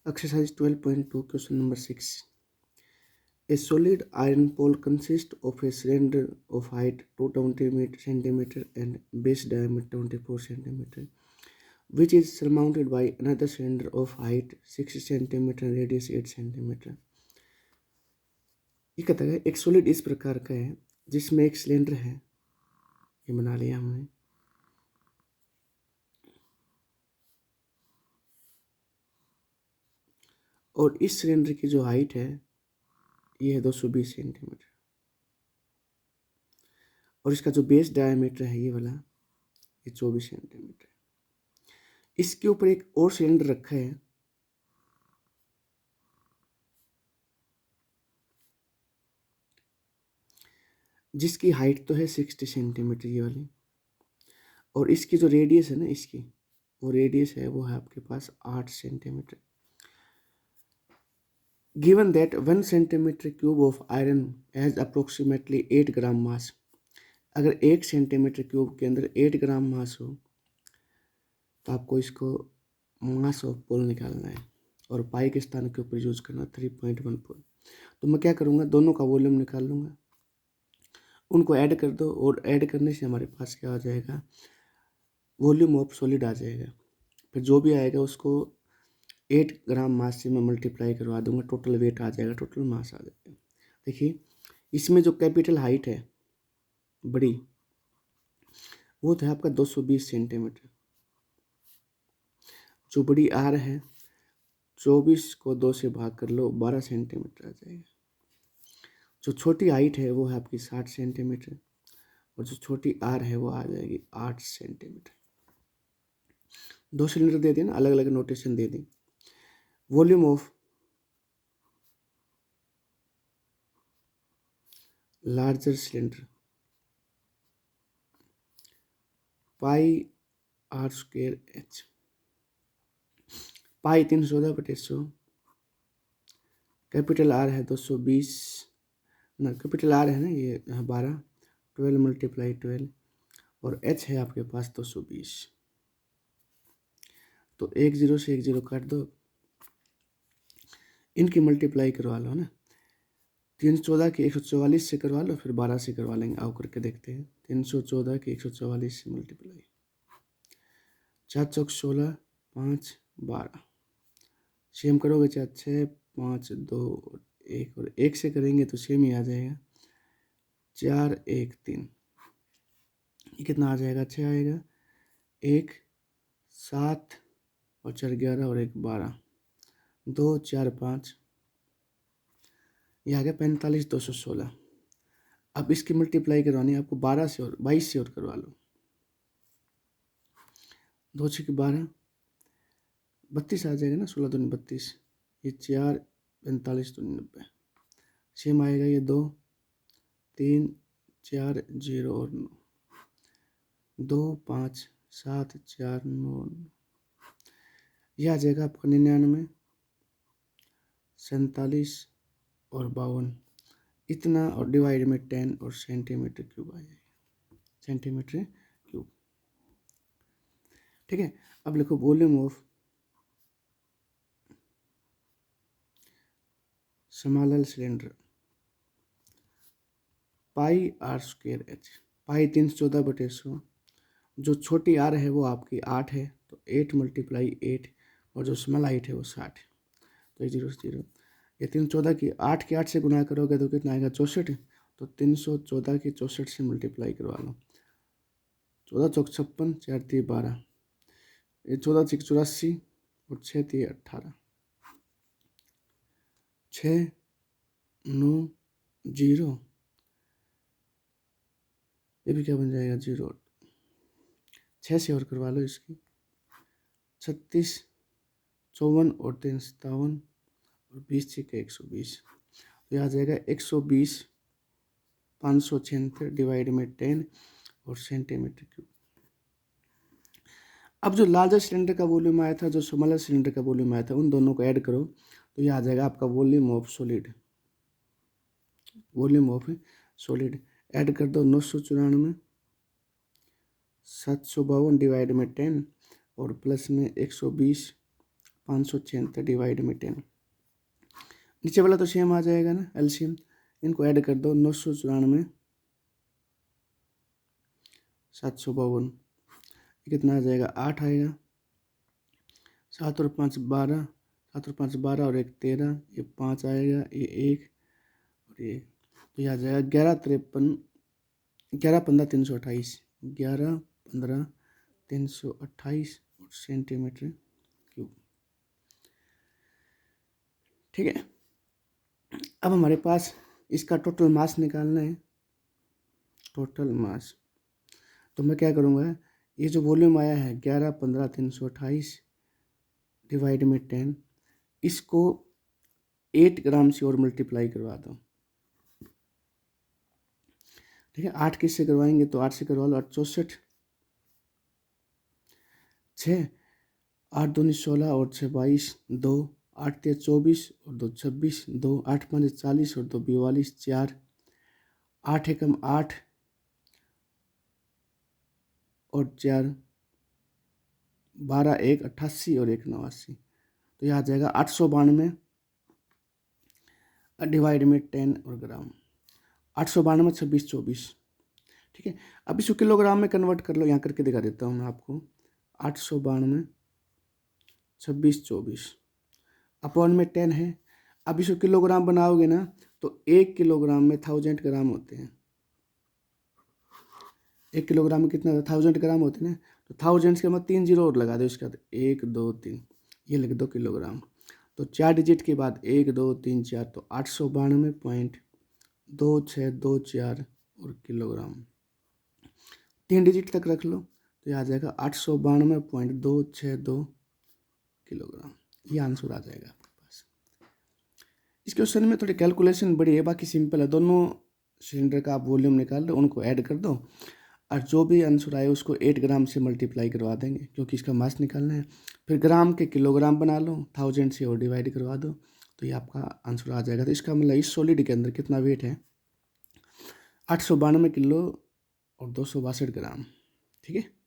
Exercise 12.2, question number 6. A solid iron pole consists of a cylinder of height 220 centimeter and base diameter 24 centimeter, which is surmounted by another cylinder of height 60 centimeter and radius 8 centimeter. ये कहता है एक solid इस प्रकार का है जिसमें एक सिलेंडर है, ये बना लिया हमने, और इस सिलेंडर की जो हाइट है ये है 220 सेंटीमीटर, और इसका जो बेस डायमीटर है ये वाला ये 24 सेंटीमीटर। इसके ऊपर एक और सिलेंडर रखा है जिसकी हाइट तो है 60 सेंटीमीटर ये वाली, और इसकी जो रेडियस है ना, इसकी वो रेडियस है वो है आपके पास 8 centimetre. Given that 1 centimetre cube of iron has approximately 8 ग्राम मास। अगर 1 सेंटीमीटर क्यूब के अंदर 8 ग्राम मास हो तो आपको इसको मास ऑफ पोल निकालना है और पाई के स्थान के ऊपर यूज करना 3.14। तो मैं क्या करूँगा, दोनों का वॉल्यूम निकाल लूँगा, उनको ऐड कर दो, और ऐड करने से हमारे पास क्या आ जाएगा, वॉल्यूम ऑफ सॉलिड आ जाएगा। फिर जो भी आएगा उसको 8 ग्राम मास से मैं मल्टीप्लाई करवा दूंगा, टोटल वेट आ जाएगा, टोटल मास आ जाएगा। देखिए इसमें जो कैपिटल हाइट है बड़ी, वो तो है आपका 220 सेंटीमीटर। जो बड़ी आर है 24 को 2 से भाग कर लो, 12 सेंटीमीटर आ जाएगा। जो छोटी हाइट है वो है आपकी 60 सेंटीमीटर, और जो छोटी आर है वो आ जाएगी 8 सेंटीमीटर। 2 सिलेंडर दे दें ना, अलग अलग नोटेशन दे दें। Volume of larger cylinder pi R square H. Pi 314/100, capital R है 220 ना, कैपिटल आर है ना ये 12, 12 × 12, और एच है आपके पास 220। तो 1 0 से 1 0 काट दो, इनकी मल्टीप्लाई करवा लो ना। 314 की 144 से करवा लो, फिर 12 से करवा लेंगे, आओ करके देखते हैं। 314 की 144 से मल्टीप्लाई, 4 चौक 16, 5 12, सेम करोगे 4 6 5 2 1, और 1 से करेंगे तो सेम ही आ जाएगा, 4 1 3। ये कितना आ जाएगा, 6 आएगा, 1 7 और 4 11 और 1 12, 2 4 5, ये आ गया 45 216। अब इसकी मल्टीप्लाई करवानी है आपको 12 से और 22 से और करवा लो। 2 6 12, 32 आ जाएगा ना, 16 2 32, ये 4 45 2 90, सेम आएगा ये 2 3 4 0 और 9, 2 5 7 4 9, यह आ जाएगा आपका 99 47 और 52, इतना, और डिवाइड में 10 और सेंटीमीटर क्यूब आ जाएगा, सेंटीमीटर क्यूब। ठीक है, अब लिखो volume of smaller cylinder pi R square H. Pi 314/100, जो छोटी आर है वो आपकी 8 है, तो 8 × 8, और जो स्मॉल हाइट है वो 60 है, तो 0 0। ये 314 की 8 के 8 से गुना करोगे तो कितना आएगा, 64। तो 314 की 64 से मल्टीप्लाई करवा लो, 14 चौक 56, 4 3 12, ये 14 6 84 और 6 3 18, 6 9 0, ये भी क्या बन जाएगा 0, 6 से और करवा लो इसकी, 36 54 और 3 57 और 20 6 120, तो यह आ जाएगा 120 576 डिवाइड में 10 और सेंटीमीटर क्यूब। अब जो लार्जर सिलेंडर का वॉल्यूम आया था, जो स्मॉलर सिलेंडर का वॉल्यूम आया था, उन दोनों को ऐड करो तो यह आ जाएगा आपका volume of solid. Volume of solid add कर दो, 994 752 डिवाइड में 10 और प्लस में 120 576 डिवाइड में 10। नीचे वाला तो सेम आ जाएगा ना, एलसीएम। इनको ऐड कर दो, 994 752, कितना आ जाएगा, 8 आएगा। 7 और 5 12, 7 और 5 12 और 1 13, ये 5 आएगा, ये 1 और ये, तो ये आ जाएगा 11 15 328, 11 15 328 सेंटीमीटर क्यूब। ठीक है, अब हमारे पास इसका टोटल मास निकालना है, टोटल मास। तो मैं क्या करूँगा, ये जो वॉल्यूम आया है 11 15 328 डिवाइड में 10, इसको 8 ग्राम से और मल्टीप्लाई करवा दो। ठीक है, 8 किससे करवाएंगे, तो 8 से करवा लो, 8 64, 6 8 दूनी 16 और 6 22, 2 8 3 24 और 2 26, 2 8 5 40 और 2 42, 4 8 एकम 8 और 4 12 1 88 और 1 89, तो यह आ जाएगा 892 डिवाइड में 10 और ग्राम, 892 26 24। ठीक है, अब इसको किलोग्राम में कन्वर्ट कर लो, यहाँ करके दिखा देता हूँ मैं आपको। 892 26 24 अपॉन में 10 है। अब इसको किलोग्राम बनाओगे ना, तो 1 किलोग्राम में 1000 ग्राम होते हैं। 1 किलोग्राम में कितना 1000 ग्राम होते हैं ना, तो 1000 के बाद 3 जीरो और लगा दो, इसके बाद 1 2 3, ये लिख दो किलोग्राम। तो 4 डिजिट के बाद 1 2 3 4, तो 892.2624 और किलोग्राम। 3 डिजिट तक रख लो, तो ये आ जाएगा 892.262 किलोग्राम। ये आंसर आ जाएगा आपके पास। इस क्वेश्चन में थोड़ी कैलकुलेशन बड़ी है, बाकी सिंपल है। दोनों सिलेंडर का आप वॉल्यूम निकाल लो, उनको ऐड कर दो, और जो भी आंसर आए उसको 8 ग्राम से मल्टीप्लाई करवा देंगे, क्योंकि इसका मास निकालना है। फिर ग्राम के किलोग्राम बना लो, 1000 से और डिवाइड करवा दो, तो ये आपका आंसर आ जाएगा। तो इसका मतलब इस सॉलिड के अंदर कितना वेट है, 892 किलो और 262 ग्राम। ठीक है।